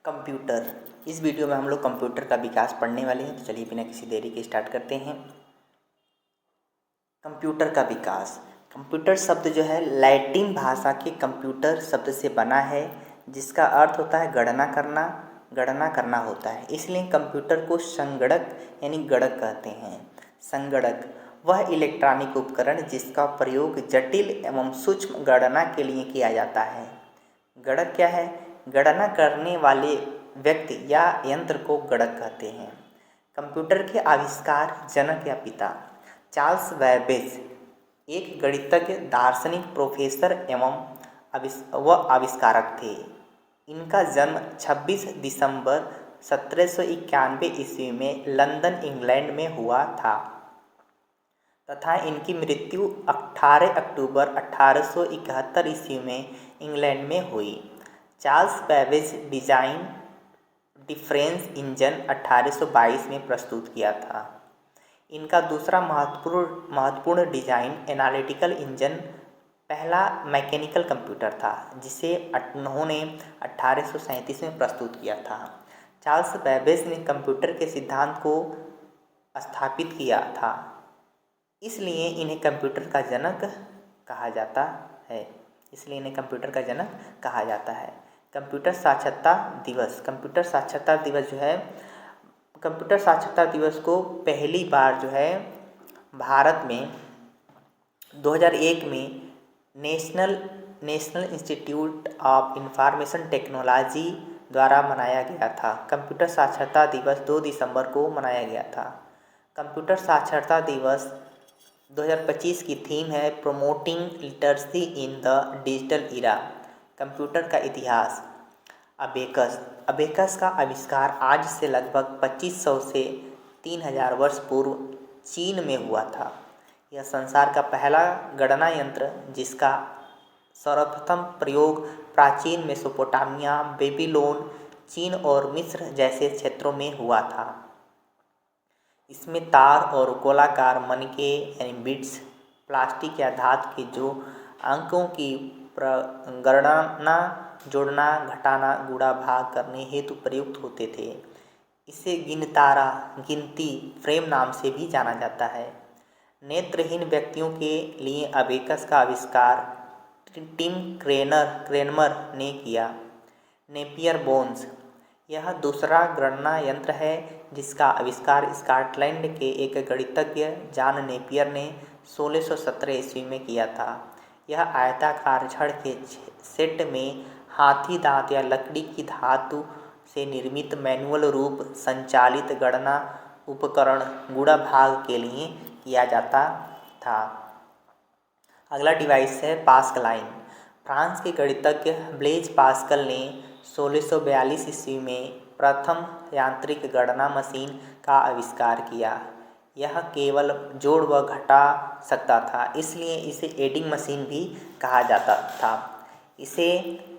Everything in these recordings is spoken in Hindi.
कंप्यूटर। इस वीडियो में हम लोग कंप्यूटर का विकास पढ़ने वाले हैं। तो चलिए बिना किसी देरी के स्टार्ट करते हैं। कंप्यूटर का विकास। कंप्यूटर शब्द जो है लैटिन भाषा के कंप्यूटर शब्द से बना है, जिसका अर्थ होता है गणना करना होता है। इसलिए कंप्यूटर को संगणक यानी गणक कहते हैं। संगणक वह इलेक्ट्रॉनिक उपकरण जिसका प्रयोग जटिल एवं सूक्ष्म गणना के लिए किया जाता है। गणक क्या है? गणना करने वाले व्यक्ति या यंत्र को गणक कहते हैं। कंप्यूटर के आविष्कार जनक या पिता चार्ल्स बैबेज एक गणितज्ञ, दार्शनिक, प्रोफेसर एवं आविष्कारक थे। इनका जन्म 26 दिसंबर 1791 ईस्वी में लंदन, इंग्लैंड में हुआ था तथा इनकी मृत्यु 18 अक्टूबर 1871 ईस्वी में इंग्लैंड में हुई। Charles Babbage design difference engine 1822 में प्रस्तुत किया था। इनका दूसरा महत्वपूर्ण डिजाइन एनालिटिकल इंजन पहला मैकेनिकल कंप्यूटर था, जिसे उन्होंने 1837 में प्रस्तुत किया था। चार्ल्स बैबेज ने कंप्यूटर के सिद्धांत को स्थापित किया था, इसलिए इन्हें कंप्यूटर का जनक कहा जाता है। कंप्यूटर साक्षरता दिवस। कंप्यूटर साक्षरता दिवस जो है, कंप्यूटर साक्षरता दिवस को पहली बार जो है भारत में 2001 में national institute of information technology द्वारा मनाया गया था। कंप्यूटर साक्षरता दिवस 2 दिसंबर को मनाया गया था। कंप्यूटर साक्षरता दिवस 2025 की थीम है promoting literacy in the digital era. Computer का इतिहास। अबेकस का आविष्कार आज से लगभग 2500 से 3000 वर्ष पूर्व चीन में हुआ था। यह संसार का पहला गणना यंत्र जिसका सर्वप्रथम प्रयोग प्राचीन मेसोपोटामिया, बेबीलोन, चीन और मिस्र जैसे क्षेत्रों में हुआ था। इसमें तार और गोलाकार मनके यानी बिट्स, प्लास्टिक या धातु के जो अंकों की गणना, जोड़ना, घटाना, गुणा, भाग करने हेतु प्रयुक्त होते थे। इसे गिनती फ्रेम नाम से भी जाना जाता है। नेत्रहीन व्यक्तियों के लिए अबेकस का आविष्कार टिम क्रेनमर ने किया। नेपियर बोन्स यह दूसरा गणना यंत्र है जिसका आविष्कार स्कॉटलैंड के एक गणितज्ञ जॉन नेपियर ने 1617 ईस्वी में किया था। यह आयताकार छड़ के सेट में हाथी दांत या लकड़ी की धातु से निर्मित मैनुअल रूप संचालित गणना उपकरण गुणा भाग के लिए किया जाता था। अगला डिवाइस है पास्कलाइन। फ्रांस के गणितज्ञ ब्लेज पास्कल ने 1642 ईस्वी में प्रथम यांत्रिक गणना मशीन का आविष्कार किया। यह केवल जोड़ व घटा सकता था, इसलिए इसे एडिंग मशीन भी कहा जाता था। इसे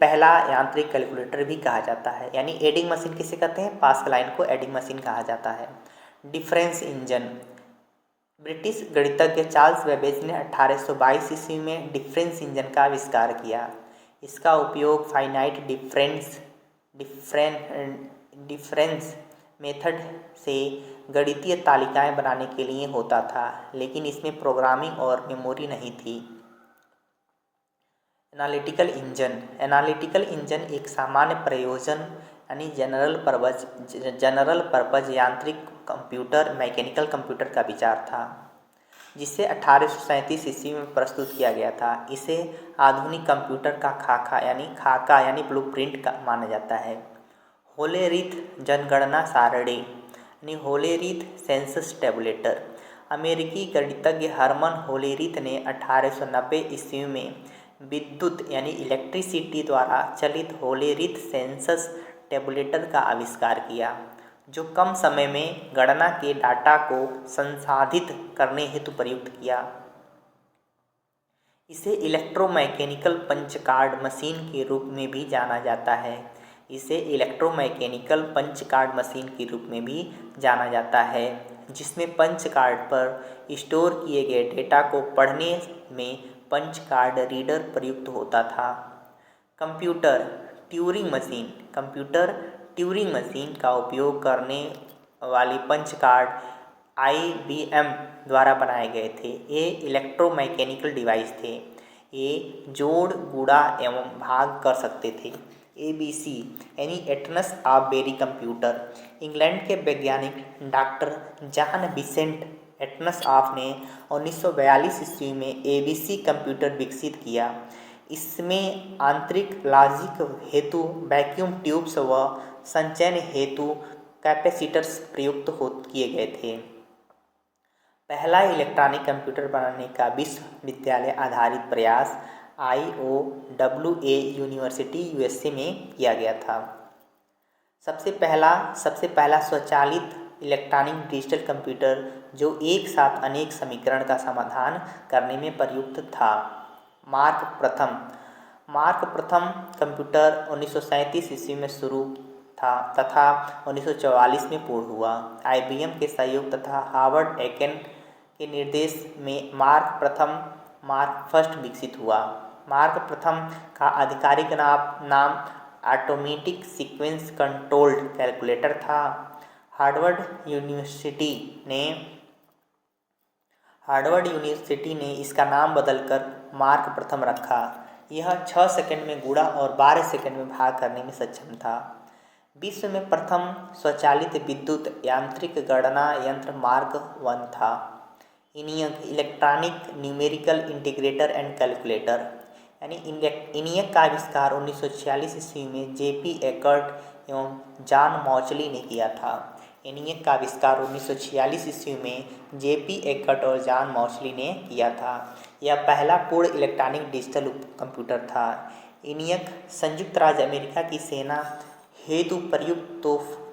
पहला यांत्रिक कैलकुलेटर भी कहा जाता है। यानी एडिंग मशीन किसे कहते हैं? पास्कलाइन को एडिंग मशीन कहा जाता है। Difference engine. ब्रिटिश गणितज्ञ चार्ल्स बैबेज ने 1822 ईस्वी में डिफरेंस इंजन का आविष्कार किया। इसका उपयोग फाइनाइट डिफरेंस मेथड से गणितीय तालिकाएं बनाने के लिए होता था, लेकिन इसमें प्रोग्रामिंग और मेमोरी नहीं थी। एनालिटिकल इंजन एक सामान्य प्रयोजन यानी जनरल पर्पज यांत्रिक कंप्यूटर, मैकेनिकल कंप्यूटर का विचार था, जिसे 1837 ईस्वी में प्रस्तुत किया गया था। इसे आधुनिक कंप्यूटर का खाका यानी ब्लूप्रिंट का माना जाता है। होलेरीथ जनगणना सारणी यानी होलेरीथ सेंसस टेबुलेटर। अमेरिकी गणितज्ञ हरमन होलेरीथ ने 1890 ईस्वी में विद्युत यानी इलेक्ट्रिसिटी द्वारा चलित होलेरीथ सेंसस टेबुलेटर का आविष्कार किया, जो कम समय में गणना के डाटा को संसाधित करने हेतु प्रयुक्त किया। इसे इलेक्ट्रोमैकेनिकल पंच कार्ड मशीन के रूप में भी जाना जाता है। जिसमें पंच कार्ड पर स्टोर किए गए डेटा को पढ़ने में पंच कार्ड रीडर प्रयुक्त होता था। कंप्यूटर ट्यूरिंग मशीन का उपयोग करने वाली पंच कार्ड IBM द्वारा बनाए गए थे। ये इलेक्ट्रोमैकेनिकल डिवाइस थे। ये जोड़, गुणा एवं भाग कर सकते थे। ABC यानी एटनस ऑफ बेरी कंप्यूटर। इंग्लैंड के वैज्ञानिक डॉक्टर जॉन विसेंट एटनसऑफ ने 1942 ईस्वी में ABC कंप्यूटर विकसित किया। इसमें आंतरिक लॉजिक हेतु वैक्यूम ट्यूब्स व संचयन हेतु कैपेसिटर्स प्रयुक्त किए गए थे। पहला इलेक्ट्रॉनिक कंप्यूटर बनाने का विश्वविद्यालय आधारित प्रयास IOWA यूनिवर्सिटी USA में किया गया था। सबसे पहला स्वचालित इलेक्ट्रॉनिक डिजिटल कंप्यूटर जो एक साथ अनेक समीकरण का समाधान करने में प्रयुक्त था। मार्क प्रथम कंप्यूटर 1937 ईस्वी में शुरू था तथा 1944 में पूर्ण हुआ। IBM के सहयोग तथा हार्वर्ड एकेन के निर्देश में मार्क फर्स्ट विकसित हुआ। मार्क प्रथम का आधिकारिक नाम ऑटोमेटिक सीक्वेंस कंट्रोल्ड कैलकुलेटर था। हार्वर्ड यूनिवर्सिटी ने इसका नाम बदलकर मार्क प्रथम रखा। यह 6 सेकंड में गुणा और 12 सेकंड में भाग करने में सक्षम था। विश्व में प्रथम स्वचालित विद्युत यांत्रिक गणना यंत्र मार्क 1 था। ENIAC electronic numerical integrator and calculator यानी ENIAC का आविष्कार 1946 ईस्वी में JP एकर्ट एवं जॉन मॉचली ने किया था। ENIAC का आविष्कार 1946 ईस्वी में JP एकर्ट और जॉन मॉचली ने किया था। यह पहला पूर्ण इलेक्ट्रॉनिक डिजिटल कंप्यूटर था। ENIAC संयुक्त राज्य अमेरिका की सेना हेतु प्रयुक्त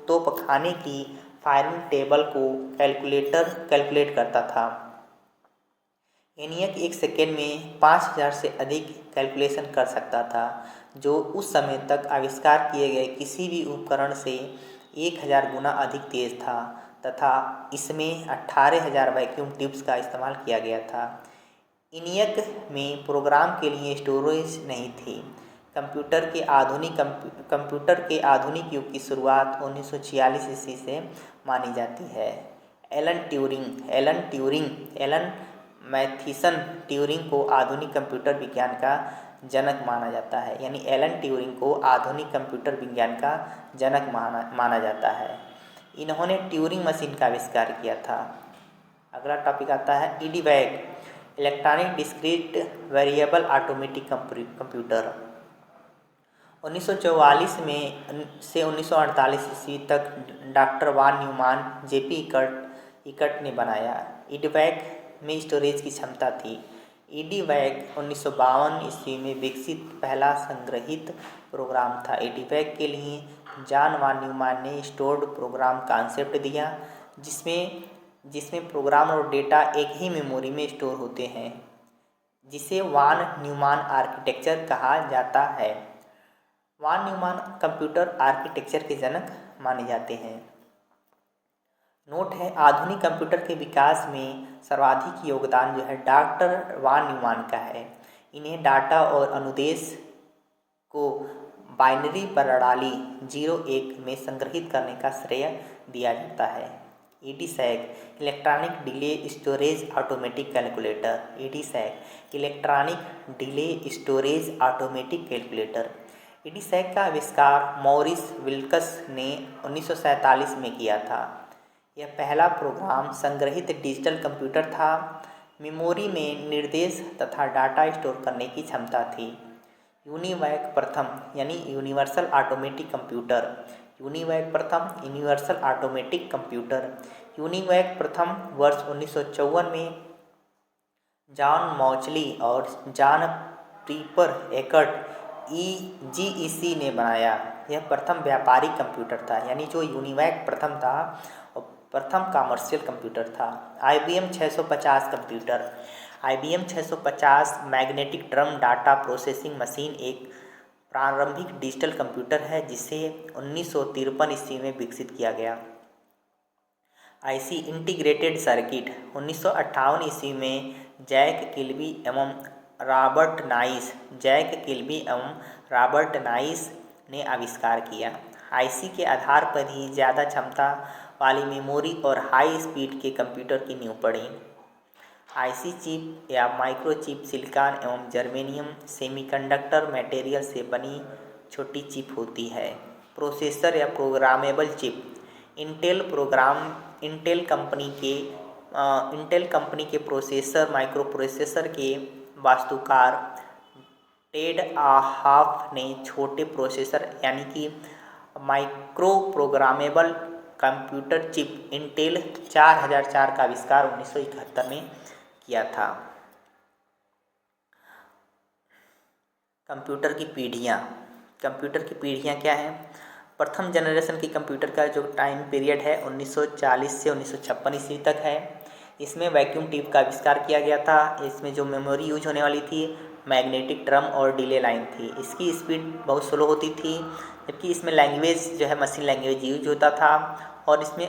तोपखाने की फायरिंग टेबल को कैलकुलेट करता था। ENIAC एक सेकेंड में 5000 से अधिक कैलकुलेशन कर सकता था, जो उस समय तक आविष्कार किए गए किसी भी उपकरण से 1000 गुना अधिक तेज था तथा इसमें 18000 वैक्यूम ट्यूब्स का इस्तेमाल किया गया था। ENIAC में प्रोग्राम के लिए स्टोरेज नहीं थी। कंप्यूटर के आधुनिक युग की शुरुआत 1946 ईस्वी से मानी जाती है। एलन मैथिसन ट्यूरिंग को आधुनिक कंप्यूटर विज्ञान का जनक माना जाता है। यानी एलन ट्यूरिंग को आधुनिक कंप्यूटर विज्ञान का जनक माना जाता है। इन्होंने ट्यूरिंग मशीन का आविष्कार किया था। अगला टॉपिक आता है EDVAC electronic discrete variable automatic computer. 1944 में से 1948 ईस्वी तक डॉक्टर वान न्यूमान JP एकर्ट ने बनाया। EDVAC में स्टोरेज की क्षमता थी। EDVAC 1952 ईस्वी में विकसित पहला संग्रहित प्रोग्राम था। EDVAC के लिए जॉन वान न्यूमान ने स्टोर्ड प्रोग्राम कॉन्सेप्ट दिया, जिसमें प्रोग्राम और डेटा एक ही मेमोरी में स्टोर होते हैं, जिसे वान न्यूमान आर्किटेक्चर कहा जाता है। वान न्यूमान कंप्यूटर आर्किटेक्चर के जनक माने जाते हैं। नोट है, आधुनिक कंप्यूटर के विकास में सर्वाधिक योगदान जो है डॉक्टर वान न्यूमान का है। इन्हें डाटा और अनुदेश को बाइनरी प्रणाली 0-1 में संग्रहित करने का श्रेय दिया जाता है। EDSAC electronic delay storage automatic calculator. EDSAC electronic delay storage automatic calculator. EDSAC का आविष्कार मॉरिस विल्कस ने 1947 में किया था। यह पहला प्रोग्राम संग्रहित डिजिटल कंप्यूटर था। मेमोरी में निर्देश तथा डाटा स्टोर करने की क्षमता थी। ENIAC प्रथम यानी यूनिवर्सल ऑटोमेटिक कंप्यूटर। ENIAC प्रथम वर्ष 1954 में जॉन मॉचली और जॉन पीपर एकर्ट GEC ने बनाया। यह प्रथम व्यापारिक कंप्यूटर था, यानी जो ENIAC प्रथम था और प्रथम कमर्शियल कंप्यूटर था। IBM 650 computer. IBM 650 magnetic drum data processing machine एक प्रारंभिक डिजिटल कंप्यूटर है, जिसे 1953 ईस्वी में विकसित किया गया। IC इंटीग्रेटेड सर्किट 1958 ईस्वी में जैक किल्बी एवं रॉबर्ट नाइस ने आविष्कार किया। आईसी के आधार पर ही ज़्यादा क्षमता वाली मेमोरी और हाई स्पीड के कंप्यूटर की नींव पड़ी। आईसी चिप या माइक्रोचिप सिलिकॉन एवं जर्मेनियम सेमीकंडक्टर मटेरियल से बनी छोटी चिप होती है। प्रोसेसर या प्रोग्रामेबल चिप इंटेल कंपनी के प्रोसेसर माइक्रो प्रोसेसर के वास्तुकार टेड हाफ ने छोटे प्रोसेसर यानी कि micro programmable computer chip Intel 4004 का आविष्कार 1971 में किया था। कंप्यूटर की पीढ़ियाँ क्या हैं? प्रथम जनरेशन की कंप्यूटर का जो टाइम पीरियड है 1940 से 1956 ईस्वी तक है। इसमें वैक्यूम ट्यूब का आविष्कार किया गया था। इसमें जो मेमोरी यूज होने वाली थी मैग्नेटिक ड्रम और डिले लाइन थी। इसकी स्पीड बहुत स्लो होती थी, जबकि इसमें लैंग्वेज जो है मशीन लैंग्वेज यूज होता था। और इसमें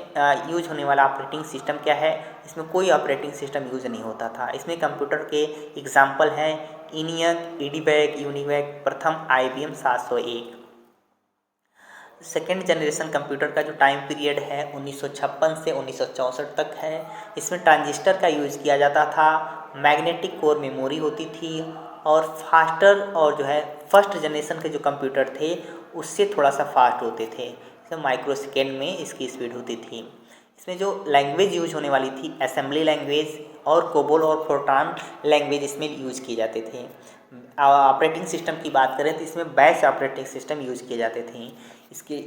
यूज होने वाला ऑपरेटिंग सिस्टम क्या है? इसमें कोई ऑपरेटिंग सिस्टम यूज नहीं होता था। इसमें कंप्यूटर के एग्जाम्पल हैं ENIAC, EDIAC, UNIVAC, प्रथम IBM 701। सेकेंड जनरेशन कंप्यूटर का जो टाइम पीरियड है 1956 से 1964 तक है। इसमें ट्रांजिस्टर का यूज़ किया जाता था, मैग्नेटिक कोर मेमोरी होती थी और फास्टर और जो है फर्स्ट जनरेशन के जो कंप्यूटर थे उससे थोड़ा सा फास्ट होते थे। इसमें माइक्रो सेकेंड में इसकी स्पीड होती थी। इसमें जो लैंग्वेज यूज होने वाली थी असेंबली लैंग्वेज और कोबोल और फोर्ट्रान लैंग्वेज इसमें यूज किए जाते थे। ऑपरेटिंग सिस्टम की बात करें तो इसमें बैश ऑपरेटिंग सिस्टम यूज किए जाते थे। इसके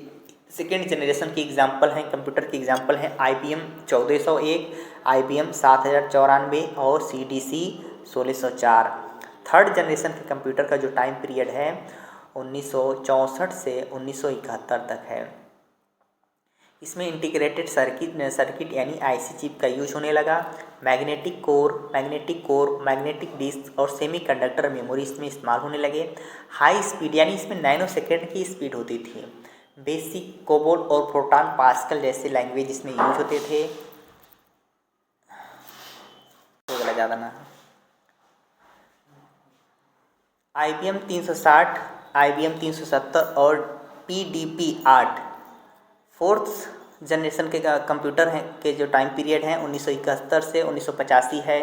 सेकेंड जनरेशन के एग्जाम्पल हैं कंप्यूटर के एग्जाम्पल हैं IBM 1401, IBM 7094 और CDC 1604। थर्ड जनरेशन के कंप्यूटर का जो टाइम पीरियड है 1964 से 1971 तक है। इसमें इंटीग्रेटेड सर्किट यानी IC चिप का यूज होने लगा। मैग्नेटिक कोर, मैग्नेटिक डिस्क और सेमीकंडक्टर मेमोरी इसमें इस्तेमाल होने लगे। हाई स्पीड यानी इसमें नैनो सेकेंड की स्पीड होती थी। बेसिक, कोबोल और फोर्ट्रान, पास्कल जैसे लैंग्वेज इसमें यूज होते थे। ज़्यादा ना IBM 360, IBM 370 और PDP-8 फोर्थ जनरेशन के कंप्यूटर हैं के जो टाइम पीरियड हैं 1971 से 1985 है।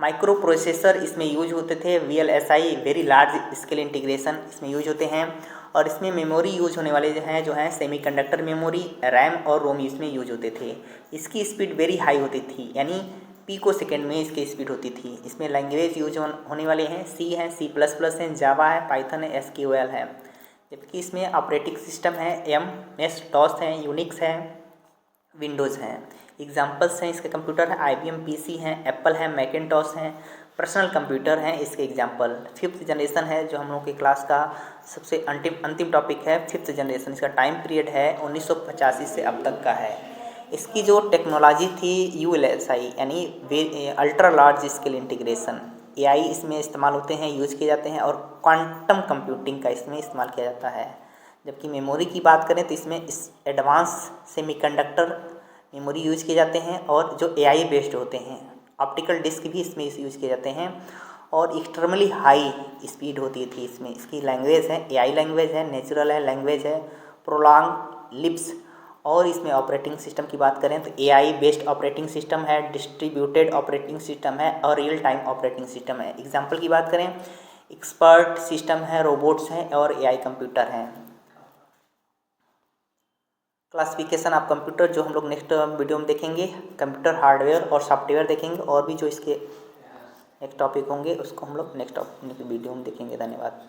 माइक्रो प्रोसेसर इसमें यूज होते थे। VLSI very large scale integration इसमें यूज होते हैं। और इसमें मेमोरी यूज होने वाले जो हैं सेमीकंडक्टर मेमोरी, रैम और रोम इसमें यूज होते थे। इसकी स्पीड वेरी हाई होती थी यानी पिको सेकेंड में इसकी स्पीड होती थी। इसमें लैंग्वेज यूज होने वाले हैं C है, C++ है, जावा है, पाइथन है, SQL है। जबकि इसमें ऑपरेटिंग सिस्टम है MS DOS है, यूनिक्स है, विंडोज़ है। एग्जाम्पल्स हैं इसके कंप्यूटर है IBM PC है, एप्पल है, मैकिन्टॉश है। पर्सनल कंप्यूटर हैं इसके एग्जाम्पल। फिफ्थ जनरेशन है जो हम लोगों की क्लास का सबसे अंतिम टॉपिक है फिफ्थ जनरेशन। इसका टाइम पीरियड है 1985 से अब तक का है। इसकी जो टेक्नोलॉजी थी ULSI यानी ultra large scale integration, AI इसमें इस्तेमाल होते हैं, यूज किए जाते हैं और क्वांटम कंप्यूटिंग का इसमें इस्तेमाल किया जाता है। जबकि मेमोरी की बात करें तो इसमें इस एडवांस सेमीकंडक्टर मेमोरी यूज किए जाते हैं और जो AI बेस्ड होते हैं। ऑप्टिकल डिस्क भी इसमें यूज किए जाते हैं और एक्सट्रीमली हाई स्पीड होती थी इसमें। इसकी लैंग्वेज है AI लैंग्वेज है, नेचुरल है लैंग्वेज है, प्रोलॉन्ग लिप्स। और इसमें ऑपरेटिंग सिस्टम की बात करें तो AI बेस्ड ऑपरेटिंग सिस्टम है, डिस्ट्रीब्यूटेड ऑपरेटिंग सिस्टम है और रियल टाइम ऑपरेटिंग सिस्टम है। एग्जाम्पल की बात करें एक्सपर्ट सिस्टम है, रोबोट्स हैं और AI कंप्यूटर हैं। क्लासिफिकेशन ऑफ कंप्यूटर जो हम लोग नेक्स्ट वीडियो में देखेंगे। कंप्यूटर हार्डवेयर और सॉफ्टवेयर देखेंगे और भी जो इसके नेक्स्ट टॉपिक होंगे उसको हम लोग नेक्स्ट वीडियो में देखेंगे। धन्यवाद।